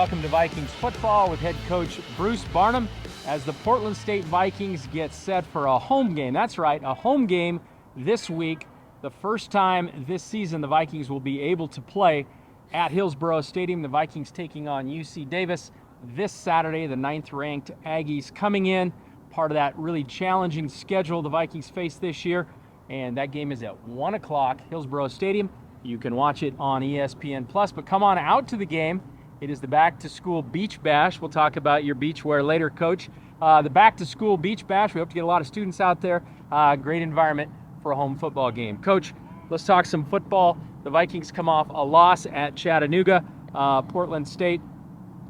Welcome to Vikings football with head coach Bruce Barnum as the Portland State Vikings get set for a home game. That's right, a home game this week. The first time this season the Vikings will be able to play at Hillsborough Stadium. The Vikings taking on UC Davis this Saturday. The 9th-ranked Aggies coming in, part of that really challenging schedule the Vikings face this year. And that game is at 1 o'clock, Hillsborough Stadium. You can watch it on ESPN+, but come on out to the game. It is the back-to-school beach bash. We'll talk about your beach wear later, Coach. The back-to-school beach bash, we hope to get a lot of students out there. Great environment for a home football game. Coach, let's talk some football. The Vikings come off a loss at Chattanooga. Portland State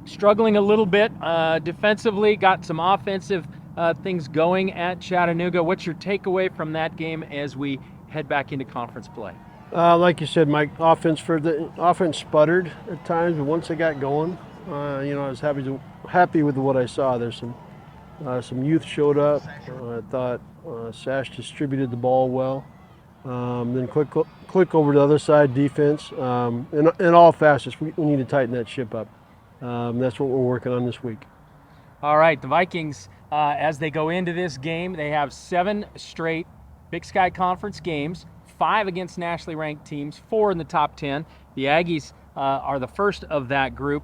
struggling a little bit defensively, got some offensive things going at Chattanooga. What's your takeaway from that game as we head back into conference play? Like you said, Mike, offense sputtered at times, but once they got going, I was happy with what I saw. There's some youth showed up. I thought Sash distributed the ball well. Then click over to the other side, defense. In all facets, we need to tighten that ship up. That's what we're working on this week. All right, the Vikings, as they go into this game, they have 7 straight Big Sky Conference games. 5 against nationally ranked teams, 4 in the top 10. The Aggies are the first of that group.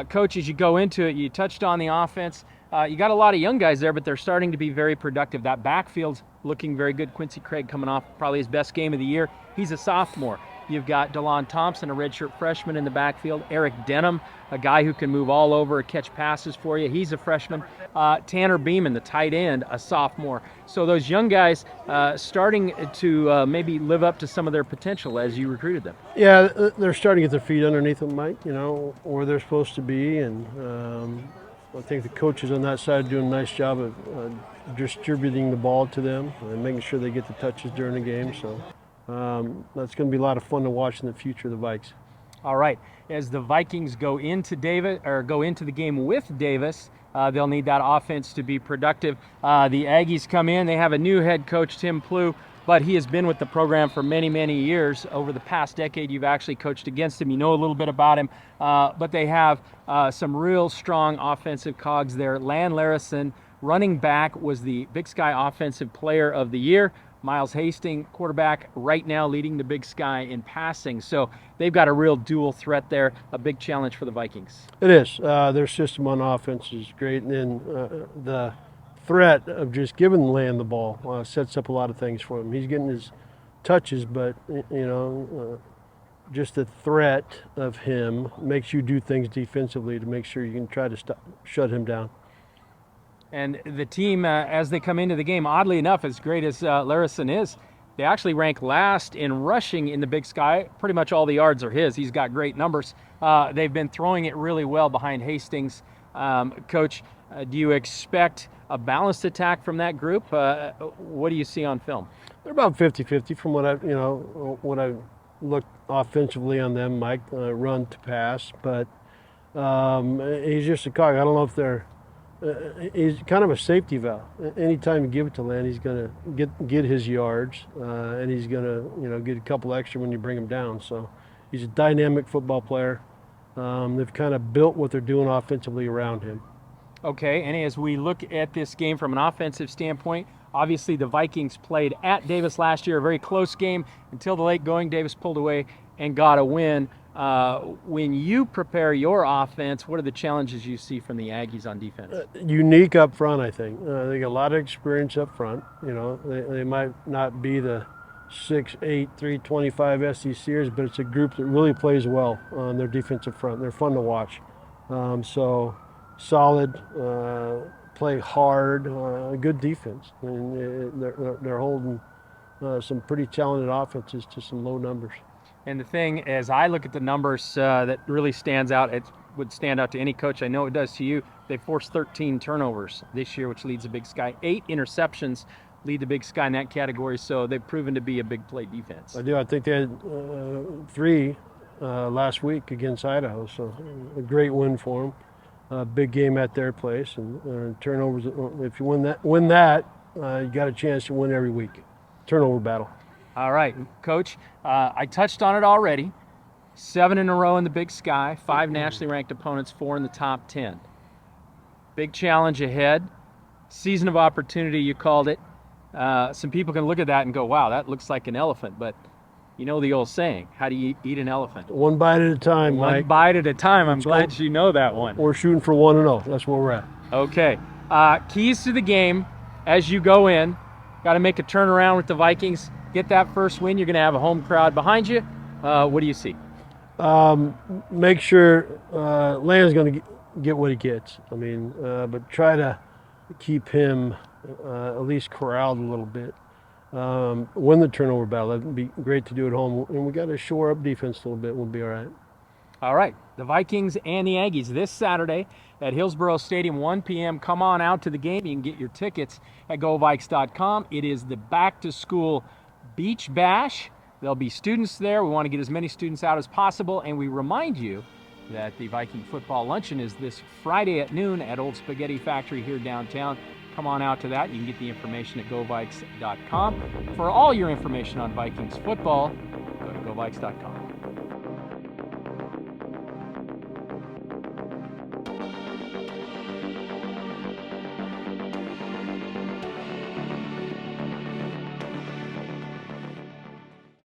Coach, as you go into it, you touched on the offense. You got a lot of young guys there, but they're starting to be very productive. That backfield's looking very good. Quincy Craig coming off probably his best game of the year. He's a sophomore. You've got DeLon Thompson, a redshirt freshman in the backfield. Eric Denham, a guy who can move all over, catch passes for you. He's a freshman. Tanner Beeman, the tight end, a sophomore. So those young guys starting to maybe live up to some of their potential as you recruited them. Yeah, they're starting to get their feet underneath them, Mike, where they're supposed to be. And I think the coaches on that side are doing a nice job of distributing the ball to them and making sure they get the touches during the game. So that's going to be a lot of fun to watch in the future of the Vikes. All right, as the Vikings go into the game with Davis, they'll need that offense to be productive. The Aggies come in. They have a new head coach, Tim Plew, but he has been with the program for many, many years. Over the past decade, you've actually coached against him. You know a little bit about him, but they have some real strong offensive cogs there. Lan Larison, running back, was the Big Sky Offensive Player of the Year. Miles Hastings, quarterback, right now leading the Big Sky in passing. So they've got a real dual threat there, a big challenge for the Vikings. It is. Their system on offense is great. And then the threat of just giving Lan the ball sets up a lot of things for him. He's getting his touches, but, just the threat of him makes you do things defensively to make sure you can try to shut him down. And the team, as they come into the game, oddly enough, as great as Larison is, they actually rank last in rushing in the Big Sky. Pretty much all the yards are his. He's got great numbers. They've been throwing it really well behind Hastings. Coach, do you expect a balanced attack from that group? What do you see on film? They're about 50-50 from what I've looked offensively on them, Mike, run to pass. But he's just a cog. I don't know if he's kind of a safety valve. Anytime you give it to Lan, he's going to get his yards, and he's going to get a couple extra when you bring him down. So he's a dynamic football player. They've kind of built what they're doing offensively around him. Okay, and as we look at this game from an offensive standpoint, obviously the Vikings played at Davis last year, a very close game until the late going. Davis pulled away and got a win. When you prepare your offense, what are the challenges you see from the Aggies on defense? Unique up front, I think. They got a lot of experience up front. They might not be the 6'8", 325 SECers, but it's a group that really plays well on their defensive front. They're fun to watch. So solid, play hard, good defense. And they're holding some pretty talented offenses to some low numbers. And the thing, as I look at the numbers that really stands out, it would stand out to any coach. I know it does to you. They forced 13 turnovers this year, which leads the Big Sky. 8 interceptions lead the Big Sky in that category, so they've proven to be a big play defense. I do. I think they had 3 last week against Idaho, so a great win for them. Big game at their place, and turnovers. If you win that, you got a chance to win every week. Turnover battle. All right, Coach, I touched on it already. 7 in a row in the Big Sky, 5 nationally ranked opponents, 4 in the top 10. Big challenge ahead. Season of opportunity, you called it. Some people can look at that and go, wow, that looks like an elephant. But you know the old saying, how do you eat an elephant? One bite at a time, One Mike. bite at a time. I'm Let's glad go. you know that one. We're shooting for 1-0. That's where we're at. Okay. Keys to the game as you go in. Got to make a turnaround with the Vikings. Get that first win. You're going to have a home crowd behind you. What do you see? Make sure Land's going to get what he gets. I mean, but try to keep him at least corralled a little bit. Win the turnover battle. That'd be great to do at home. And we got to shore up defense a little bit. We'll be all right. All right. The Vikings and the Aggies this Saturday at Hillsborough Stadium, 1 p.m. Come on out to the game. You can get your tickets at GoVikes.com. It is the back-to-school Beach Bash. There'll be students there. We want to get as many students out as possible. And we remind you that the Viking football luncheon is this Friday at noon at Old Spaghetti Factory here downtown. Come on out to that. You can get the information at GoVikes.com. For all your information on Vikings football, go to GoVikes.com.